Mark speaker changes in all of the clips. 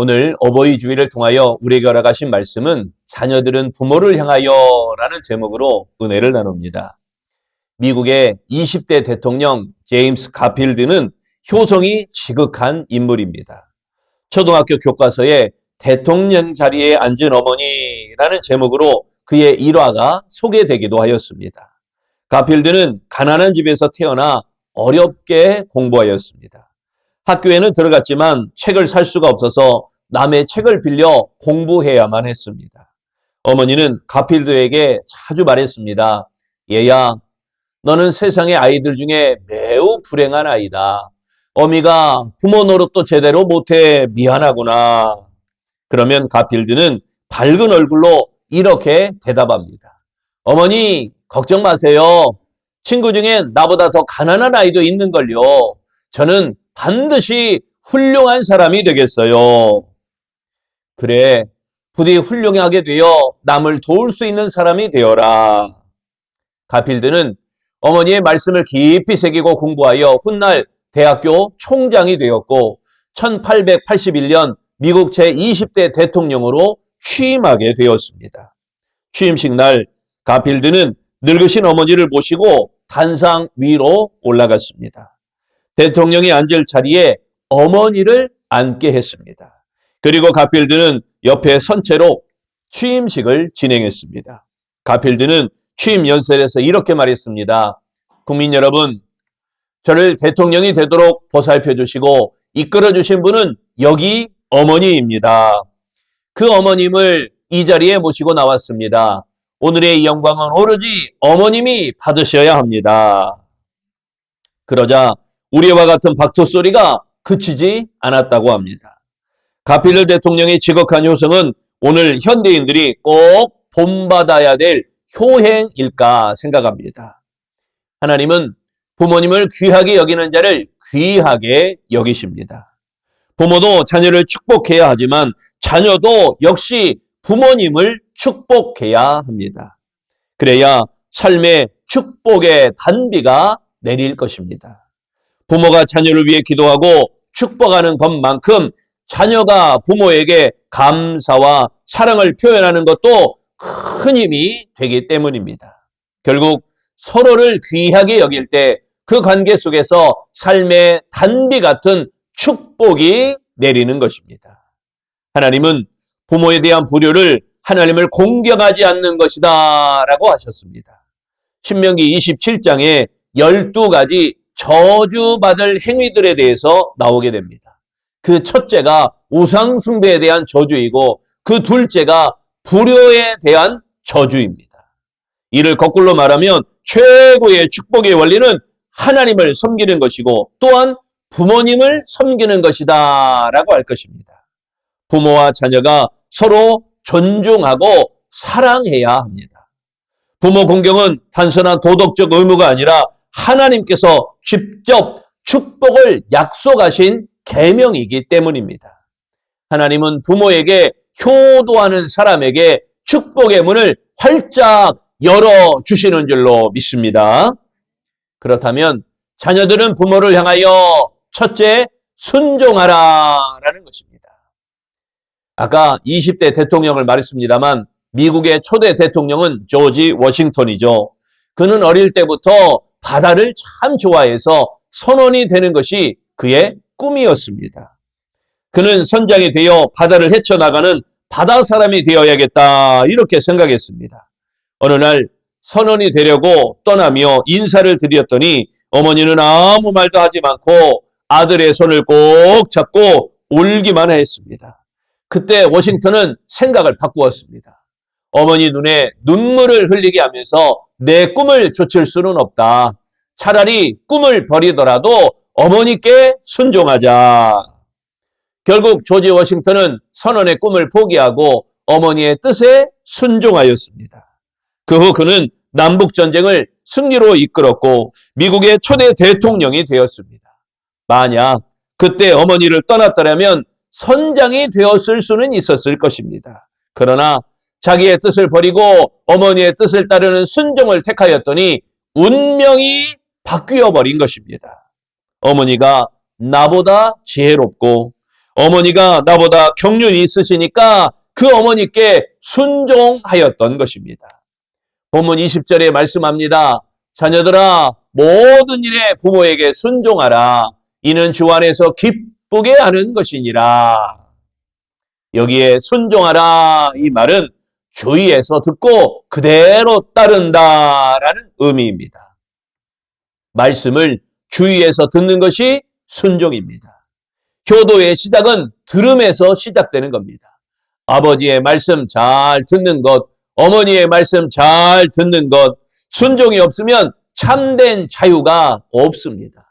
Speaker 1: 오늘 어버이 주일을 통하여 우리에게 허락하신 말씀은 자녀들은 부모를 향하여 라는 제목으로 은혜를 나눕니다. 미국의 20대 대통령 제임스 가필드는 효성이 지극한 인물입니다. 초등학교 교과서에 대통령 자리에 앉은 어머니라는 제목으로 그의 일화가 소개되기도 하였습니다. 가필드는 가난한 집에서 태어나 어렵게 공부하였습니다. 학교에는 들어갔지만 책을 살 수가 없어서 남의 책을 빌려 공부해야만 했습니다. 어머니는 가필드에게 자주 말했습니다. 얘야, 너는 세상의 아이들 중에 매우 불행한 아이다. 어미가 부모 노릇도 제대로 못해 미안하구나. 그러면 가필드는 밝은 얼굴로 이렇게 대답합니다. 어머니, 걱정 마세요. 친구 중에 나보다 더 가난한 아이도 있는걸요. 저는 반드시 훌륭한 사람이 되겠어요. 그래, 부디 훌륭하게 되어 남을 도울 수 있는 사람이 되어라. 가필드는 어머니의 말씀을 깊이 새기고 공부하여 훗날 대학교 총장이 되었고 1881년 미국 제20대 대통령으로 취임하게 되었습니다. 취임식 날 가필드는 늙으신 어머니를 모시고 단상 위로 올라갔습니다. 대통령이 앉을 자리에 어머니를 앉게 했습니다. 그리고 가필드는 옆에 선 채로 취임식을 진행했습니다. 가필드는 취임 연설에서 이렇게 말했습니다. 국민 여러분, 저를 대통령이 되도록 보살펴 주시고 이끌어 주신 분은 여기 어머니입니다. 그 어머님을 이 자리에 모시고 나왔습니다. 오늘의 이 영광은 오로지 어머님이 받으셔야 합니다. 그러자 우리와 같은 박토 소리가 그치지 않았다고 합니다. 가필드 대통령의 지극한 효성은 오늘 현대인들이 꼭 본받아야 될 효행일까 생각합니다. 하나님은 부모님을 귀하게 여기는 자를 귀하게 여기십니다. 부모도 자녀를 축복해야 하지만 자녀도 역시 부모님을 축복해야 합니다. 그래야 삶의 축복의 단비가 내릴 것입니다. 부모가 자녀를 위해 기도하고 축복하는 것만큼 자녀가 부모에게 감사와 사랑을 표현하는 것도 큰 힘이 되기 때문입니다. 결국 서로를 귀하게 여길 때 그 관계 속에서 삶의 단비 같은 축복이 내리는 것입니다. 하나님은 부모에 대한 불효를 하나님을 공경하지 않는 것이다 라고 하셨습니다. 신명기 27장에 12가지 저주받을 행위들에 대해서 나오게 됩니다. 그 첫째가 우상 숭배에 대한 저주이고 그 둘째가 불효에 대한 저주입니다. 이를 거꾸로 말하면 최고의 축복의 원리는 하나님을 섬기는 것이고 또한 부모님을 섬기는 것이다 라고 할 것입니다. 부모와 자녀가 서로 존중하고 사랑해야 합니다. 부모 공경은 단순한 도덕적 의무가 아니라 하나님께서 직접 축복을 약속하신 계명이기 때문입니다. 하나님은 부모에게 효도하는 사람에게 축복의 문을 활짝 열어주시는 줄로 믿습니다. 그렇다면 자녀들은 부모를 향하여 첫째, 순종하라 라는 것입니다. 아까 20대 대통령을 말했습니다만 미국의 초대 대통령은 조지 워싱턴이죠. 그는 어릴 때부터 바다를 참 좋아해서 선원이 되는 것이 그의 꿈이었습니다. 그는 선장이 되어 바다를 헤쳐나가는 바다 사람이 되어야겠다 이렇게 생각했습니다. 어느 날 선원이 되려고 떠나며 인사를 드렸더니 어머니는 아무 말도 하지 않고 아들의 손을 꼭 잡고 울기만 했습니다. 그때 워싱턴은 생각을 바꾸었습니다. 어머니 눈에 눈물을 흘리게 하면서 내 꿈을 좇을 수는 없다. 차라리 꿈을 버리더라도 어머니께 순종하자. 결국 조지 워싱턴은 선원의 꿈을 포기하고 어머니의 뜻에 순종하였습니다. 그 후 그는 남북전쟁을 승리로 이끌었고 미국의 초대 대통령이 되었습니다. 만약 그때 어머니를 떠났더라면 선장이 되었을 수는 있었을 것입니다. 그러나 자기의 뜻을 버리고 어머니의 뜻을 따르는 순종을 택하였더니 운명이 바뀌어 버린 것입니다. 어머니가 나보다 지혜롭고 어머니가 나보다 경륜이 있으시니까 그 어머니께 순종하였던 것입니다. 본문 20절에 말씀합니다. 자녀들아, 모든 일에 부모에게 순종하라. 이는 주 안에서 기쁘게 하는 것이니라. 여기에 순종하라 이 말은 주의에서 듣고 그대로 따른다라는 의미입니다. 말씀을 주의에서 듣는 것이 순종입니다. 효도의 시작은 들음에서 시작되는 겁니다. 아버지의 말씀 잘 듣는 것, 어머니의 말씀 잘 듣는 것, 순종이 없으면 참된 자유가 없습니다.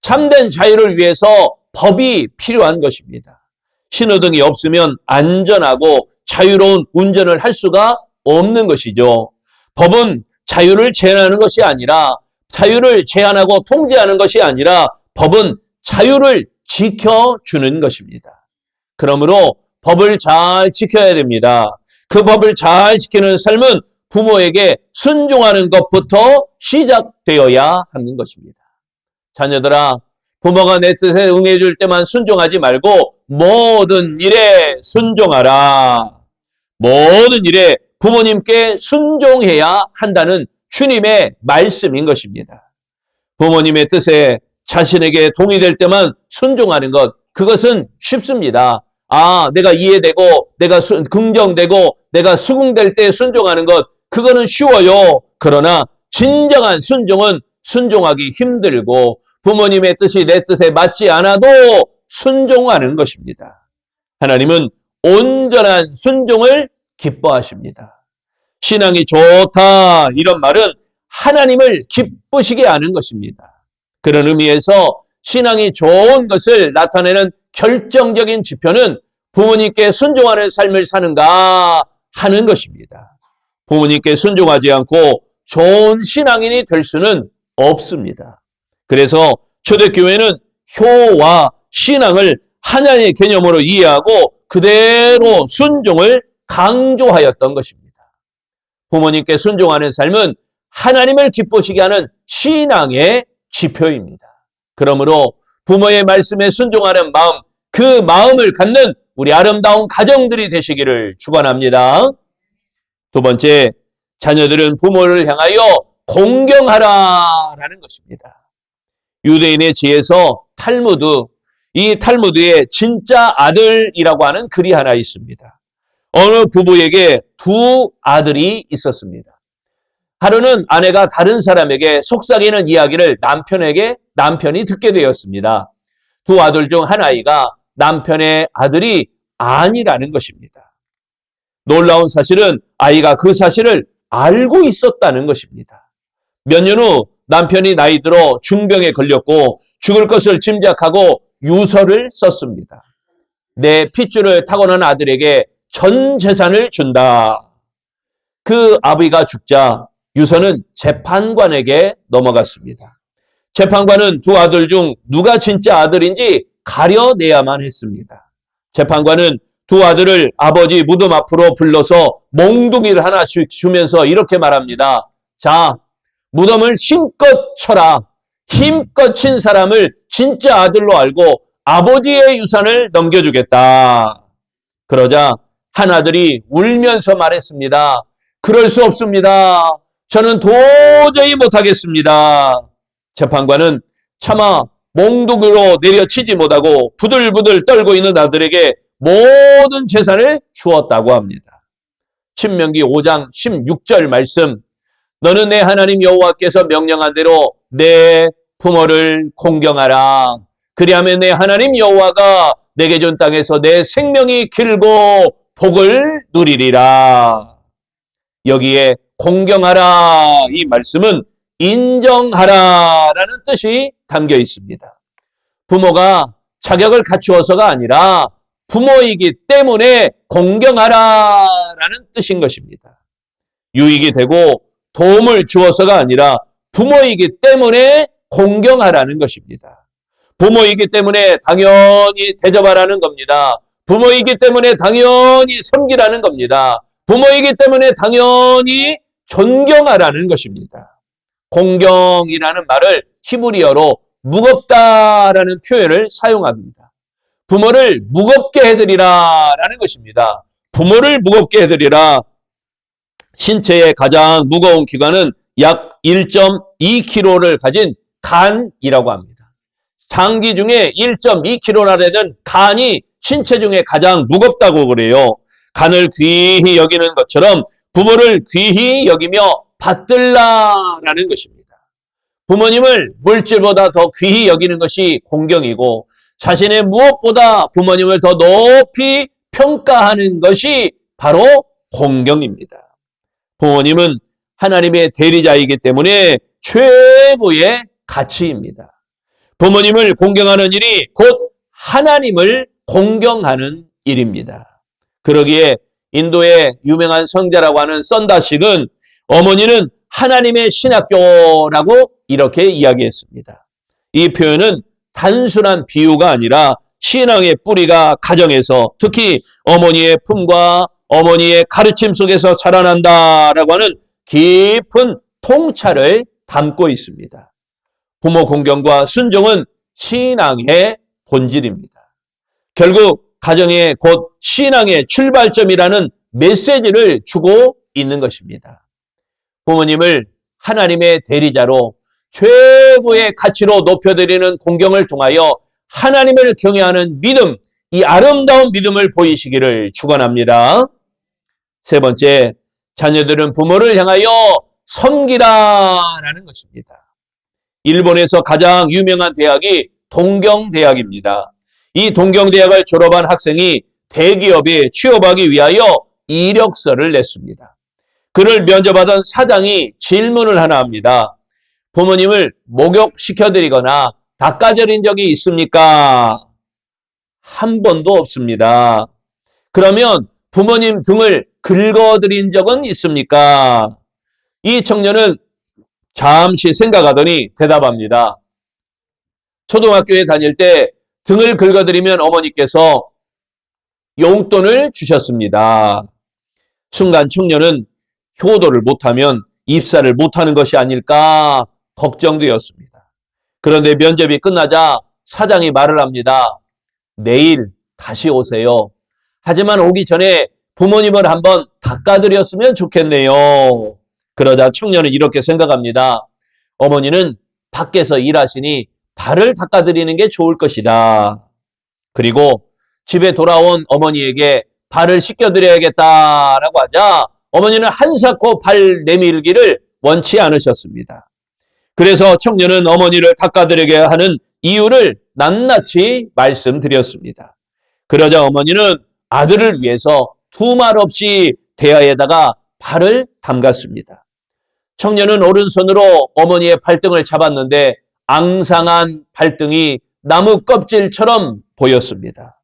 Speaker 1: 참된 자유를 위해서 법이 필요한 것입니다. 신호등이 없으면 안전하고 자유로운 운전을 할 수가 없는 것이죠. 법은 자유를 제한하는 것이 아니라, 자유를 제한하고 통제하는 것이 아니라 법은 자유를 지켜주는 것입니다. 그러므로 법을 잘 지켜야 됩니다. 그 법을 잘 지키는 삶은 부모에게 순종하는 것부터 시작되어야 하는 것입니다. 자녀들아, 부모가 내 뜻에 응해줄 때만 순종하지 말고 모든 일에 순종하라. 모든 일에 부모님께 순종해야 한다는 주님의 말씀인 것입니다. 부모님의 뜻에 자신에게 동의될 때만 순종하는 것, 그것은 쉽습니다. 내가 이해되고, 내가 긍정되고, 내가 수긍될 때 순종하는 것, 그거는 쉬워요. 그러나 진정한 순종은 순종하기 힘들고, 부모님의 뜻이 내 뜻에 맞지 않아도 순종하는 것입니다. 하나님은 온전한 순종을 기뻐하십니다. 신앙이 좋다 이런 말은 하나님을 기쁘시게 하는 것입니다. 그런 의미에서 신앙이 좋은 것을 나타내는 결정적인 지표는 부모님께 순종하는 삶을 사는가 하는 것입니다. 부모님께 순종하지 않고 좋은 신앙인이 될 수는 없습니다. 그래서 초대교회는 효와 신앙을 하나의 개념으로 이해하고 그대로 순종을 강조하였던 것입니다. 부모님께 순종하는 삶은 하나님을 기쁘시게 하는 신앙의 지표입니다. 그러므로 부모의 말씀에 순종하는 마음, 그 마음을 갖는 우리 아름다운 가정들이 되시기를 축원합니다. 두 번째, 자녀들은 부모를 향하여 공경하라라는 것입니다. 유대인의 지에서 탈무드, 이 탈무드에 진짜 아들이라고 하는 글이 하나 있습니다. 어느 부부에게 두 아들이 있었습니다. 하루는 아내가 다른 사람에게 속삭이는 이야기를 남편이 듣게 되었습니다. 두 아들 중 한 아이가 남편의 아들이 아니라는 것입니다. 놀라운 사실은 아이가 그 사실을 알고 있었다는 것입니다. 몇 년 후 남편이 나이 들어 중병에 걸렸고 죽을 것을 짐작하고 유서를 썼습니다. 내 핏줄을 타고난 아들에게 전 재산을 준다. 그 아버지가 죽자 유서는 재판관에게 넘어갔습니다. 재판관은 두 아들 중 누가 진짜 아들인지 가려내야만 했습니다. 재판관은 두 아들을 아버지 무덤 앞으로 불러서 몽둥이를 하나씩 주면서 이렇게 말합니다. 자, 무덤을 힘껏 쳐라. 힘껏 친 사람을 진짜 아들로 알고 아버지의 유산을 넘겨주겠다. 그러자 한 아들이 울면서 말했습니다. 그럴 수 없습니다. 저는 도저히 못하겠습니다. 재판관은 차마 몽둥이로 내려치지 못하고 부들부들 떨고 있는 아들에게 모든 재산을 주었다고 합니다. 신명기 5장 16절 말씀, 너는 내 하나님 여호와께서 명령한 대로 내 부모를 공경하라. 그리하면 내 하나님 여호와가 내게 준 땅에서 내 생명이 길고 복을 누리리라. 여기에 공경하라 이 말씀은 인정하라라는 뜻이 담겨 있습니다. 부모가 자격을 갖추어서가 아니라 부모이기 때문에 공경하라라는 뜻인 것입니다. 유익이 되고 도움을 주어서가 아니라 부모이기 때문에 공경하라는 것입니다. 부모이기 때문에 당연히 대접하라는 겁니다. 부모이기 때문에 당연히 섬기라는 겁니다. 부모이기 때문에 당연히 존경하라는 것입니다. 공경이라는 말을 히브리어로 무겁다라는 표현을 사용합니다. 부모를 무겁게 해드리라라는 것입니다. 부모를 무겁게 해드리라. 신체의 가장 무거운 기관은 약 1.2kg를 가진 간이라고 합니다. 장기 중에 1.2kg나 되는 간이 신체 중에 가장 무겁다고 그래요. 간을 귀히 여기는 것처럼 부모를 귀히 여기며 받들라라는 것입니다. 부모님을 물질보다 더 귀히 여기는 것이 공경이고 자신의 무엇보다 부모님을 더 높이 평가하는 것이 바로 공경입니다. 부모님은 하나님의 대리자이기 때문에 최고의 가치입니다. 부모님을 공경하는 일이 곧 하나님을 공경하는 일입니다. 그러기에 인도의 유명한 성자라고 하는 썬다식은 어머니는 하나님의 신학교라고 이렇게 이야기했습니다. 이 표현은 단순한 비유가 아니라 신앙의 뿌리가 가정에서 특히 어머니의 품과 어머니의 가르침 속에서 자라난다라고 하는 깊은 통찰을 담고 있습니다. 부모 공경과 순종은 신앙의 본질입니다. 결국 가정의 곧 신앙의 출발점이라는 메시지를 주고 있는 것입니다. 부모님을 하나님의 대리자로 최고의 가치로 높여드리는 공경을 통하여 하나님을 경외하는 믿음, 이 아름다운 믿음을 보이시기를 축원합니다. 세 번째, 자녀들은 부모를 향하여 섬기라라는 것입니다. 일본에서 가장 유명한 대학이 동경대학입니다. 이 동경대학을 졸업한 학생이 대기업에 취업하기 위하여 이력서를 냈습니다. 그를 면접하던 사장이 질문을 하나 합니다. 부모님을 목욕시켜드리거나 닦아드린 적이 있습니까? 한 번도 없습니다. 그러면 부모님 등을 긁어드린 적은 있습니까? 이 청년은 잠시 생각하더니 대답합니다. 초등학교에 다닐 때 등을 긁어드리면 어머니께서 용돈을 주셨습니다. 순간 청년은 효도를 못하면 입사를 못하는 것이 아닐까 걱정되었습니다. 그런데 면접이 끝나자 사장이 말을 합니다. 내일 다시 오세요. 하지만 오기 전에 부모님을 한번 닦아드렸으면 좋겠네요. 그러자 청년은 이렇게 생각합니다. 어머니는 밖에서 일하시니 발을 닦아드리는 게 좋을 것이다. 그리고 집에 돌아온 어머니에게 발을 씻겨드려야겠다라고 하자 어머니는 한사코 발 내밀기를 원치 않으셨습니다. 그래서 청년은 어머니를 닦아드리게 하는 이유를 낱낱이 말씀드렸습니다. 그러자 어머니는 아들을 위해서 두말 없이 대야에다가 발을 담갔습니다. 청년은 오른손으로 어머니의 발등을 잡았는데 앙상한 발등이 나무 껍질처럼 보였습니다.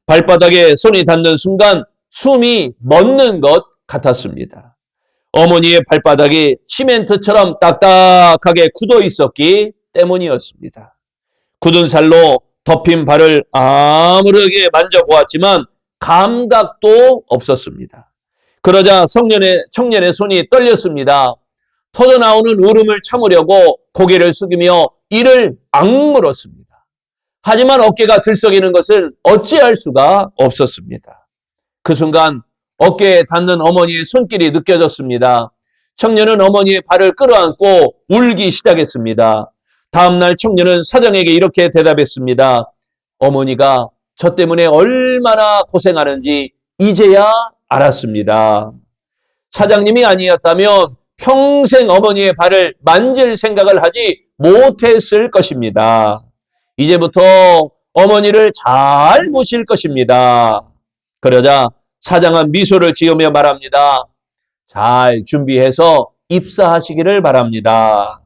Speaker 1: 발바닥에 손이 닿는 순간 숨이 멎는 것 같았습니다. 어머니의 발바닥이 시멘트처럼 딱딱하게 굳어 있었기 때문이었습니다. 굳은 살로 덮인 발을 아무르게 만져보았지만 감각도 없었습니다. 그러자 청년의 손이 떨렸습니다. 터져나오는 울음을 참으려고 고개를 숙이며 이를 악물었습니다. 하지만 어깨가 들썩이는 것을 어찌할 수가 없었습니다. 그 순간 어깨에 닿는 어머니의 손길이 느껴졌습니다. 청년은 어머니의 발을 끌어안고 울기 시작했습니다. 다음날 청년은 사장에게 이렇게 대답했습니다. 어머니가 저 때문에 얼마나 고생하는지 이제야 알았습니다. 사장님이 아니었다면 평생 어머니의 발을 만질 생각을 하지 못했을 것입니다. 이제부터 어머니를 잘 모실 것입니다. 그러자 사장은 미소를 지으며 말합니다. 잘 준비해서 입사하시기를 바랍니다.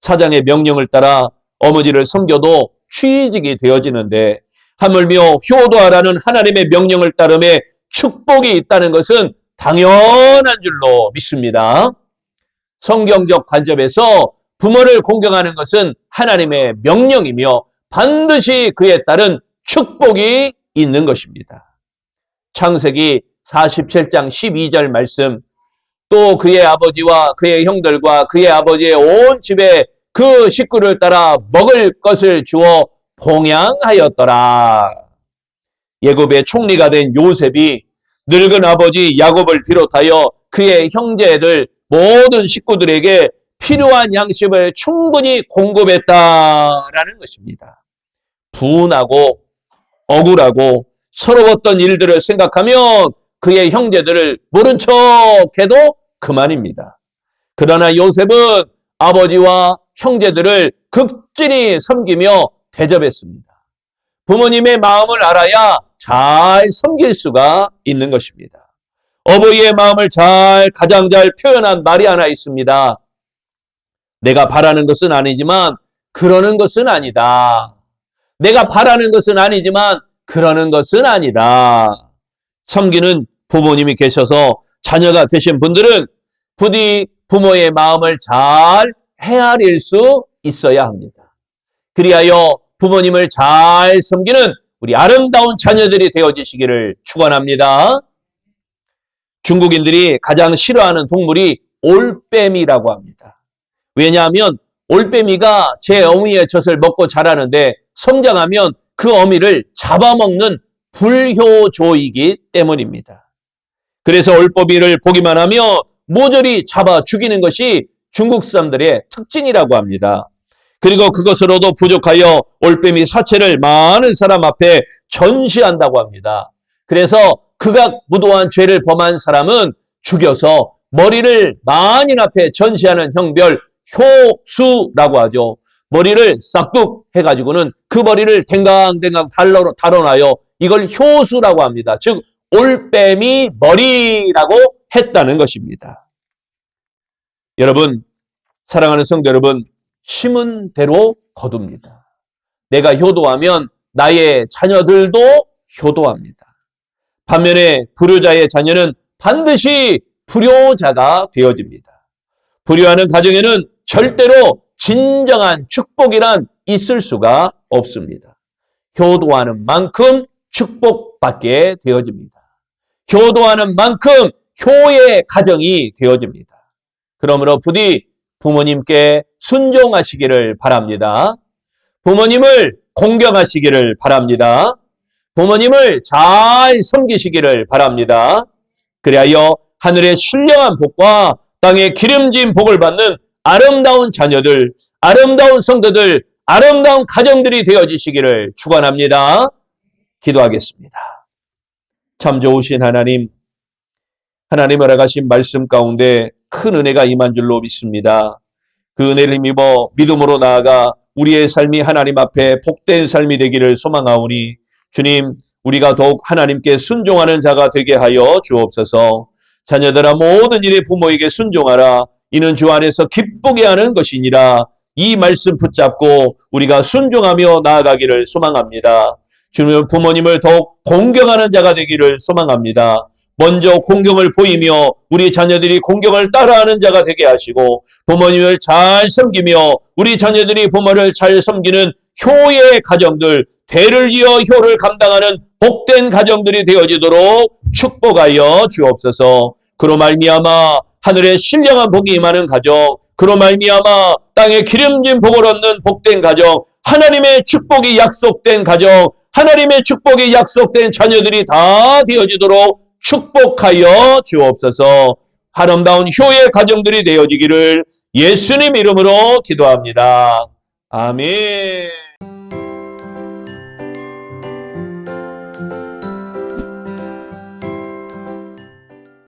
Speaker 1: 사장의 명령을 따라 어머니를 섬겨도 취직이 되어지는데 하물며 효도하라는 하나님의 명령을 따름에 축복이 있다는 것은 당연한 줄로 믿습니다. 성경적 관점에서 부모를 공경하는 것은 하나님의 명령이며 반드시 그에 따른 축복이 있는 것입니다. 창세기 47장 12절 말씀, 또 그의 아버지와 그의 형들과 그의 아버지의 온 집에 그 식구를 따라 먹을 것을 주어 봉양하였더라. 애굽의 총리가 된 요셉이 늙은 아버지 야곱을 비롯하여 그의 형제들 모든 식구들에게 필요한 양식을 충분히 공급했다라는 것입니다. 분하고 억울하고 서러웠던 일들을 생각하면 그의 형제들을 모른 척해도 그만입니다. 그러나 요셉은 아버지와 형제들을 극진히 섬기며 대접했습니다. 부모님의 마음을 알아야 잘 섬길 수가 있는 것입니다. 어버이의 마음을 가장 잘 표현한 말이 하나 있습니다. 내가 바라는 것은 아니지만 그러는 것은 아니다. 내가 바라는 것은 아니지만 그러는 것은 아니다. 섬기는 부모님이 계셔서 자녀가 되신 분들은 부디 부모의 마음을 잘 헤아릴 수 있어야 합니다. 그리하여 부모님을 잘 섬기는 우리 아름다운 자녀들이 되어지시기를 축원합니다. 중국인들이 가장 싫어하는 동물이 올빼미라고 합니다. 왜냐하면 올빼미가 제 어미의 젖을 먹고 자라는데 성장하면 그 어미를 잡아먹는 불효조이기 때문입니다. 그래서 올빼미를 보기만 하며 모조리 잡아 죽이는 것이 중국 사람들의 특징이라고 합니다. 그리고 그것으로도 부족하여 올빼미 사체를 많은 사람 앞에 전시한다고 합니다. 그래서 극악 무도한 죄를 범한 사람은 죽여서 머리를 만인 앞에 전시하는 형별 효수라고 하죠. 머리를 싹둑 해가지고는 그 머리를 댕강댕강 달아놔요. 이걸 효수라고 합니다. 즉 올빼미 머리라고 했다는 것입니다. 여러분, 사랑하는 성도 여러분, 심은 대로 거둡니다. 내가 효도하면 나의 자녀들도 효도합니다. 반면에 불효자의 자녀는 반드시 불효자가 되어집니다. 불효하는 가정에는 절대로 진정한 축복이란 있을 수가 없습니다. 효도하는 만큼 축복받게 되어집니다. 효도하는 만큼 효의 가정이 되어집니다. 그러므로 부디 부모님께 순종하시기를 바랍니다. 부모님을 공경하시기를 바랍니다. 부모님을 잘 섬기시기를 바랍니다. 그리하여 하늘의 신령한 복과 땅의 기름진 복을 받는 아름다운 자녀들, 아름다운 성도들, 아름다운 가정들이 되어지시기를 축원합니다. 기도하겠습니다. 참 좋으신 하나님, 하나님의 허락하신 말씀 가운데 큰 은혜가 임한 줄로 믿습니다. 그 은혜를 힘입어 믿음으로 나아가 우리의 삶이 하나님 앞에 복된 삶이 되기를 소망하오니 주님, 우리가 더욱 하나님께 순종하는 자가 되게 하여 주옵소서. 자녀들아 모든 일에 부모에게 순종하라. 이는 주 안에서 기쁘게 하는 것이니라. 이 말씀 붙잡고 우리가 순종하며 나아가기를 소망합니다. 주님, 부모님을 더욱 공경하는 자가 되기를 소망합니다. 먼저 공경을 보이며 우리 자녀들이 공경을 따라하는 자가 되게 하시고 부모님을 잘 섬기며 우리 자녀들이 부모를 잘 섬기는 효의 가정들, 대를 이어 효를 감당하는 복된 가정들이 되어지도록 축복하여 주옵소서. 그로 말미암아 하늘의 신령한 복이 임하는 가정, 그로 말미암아 땅에 기름진 복을 얻는 복된 가정, 하나님의 축복이 약속된 가정, 하나님의 축복이 약속된 자녀들이 다 되어지도록 축복하여 주옵소서. 아름다운 효의 가정들이 되어지기를 예수님 이름으로 기도합니다. 아멘.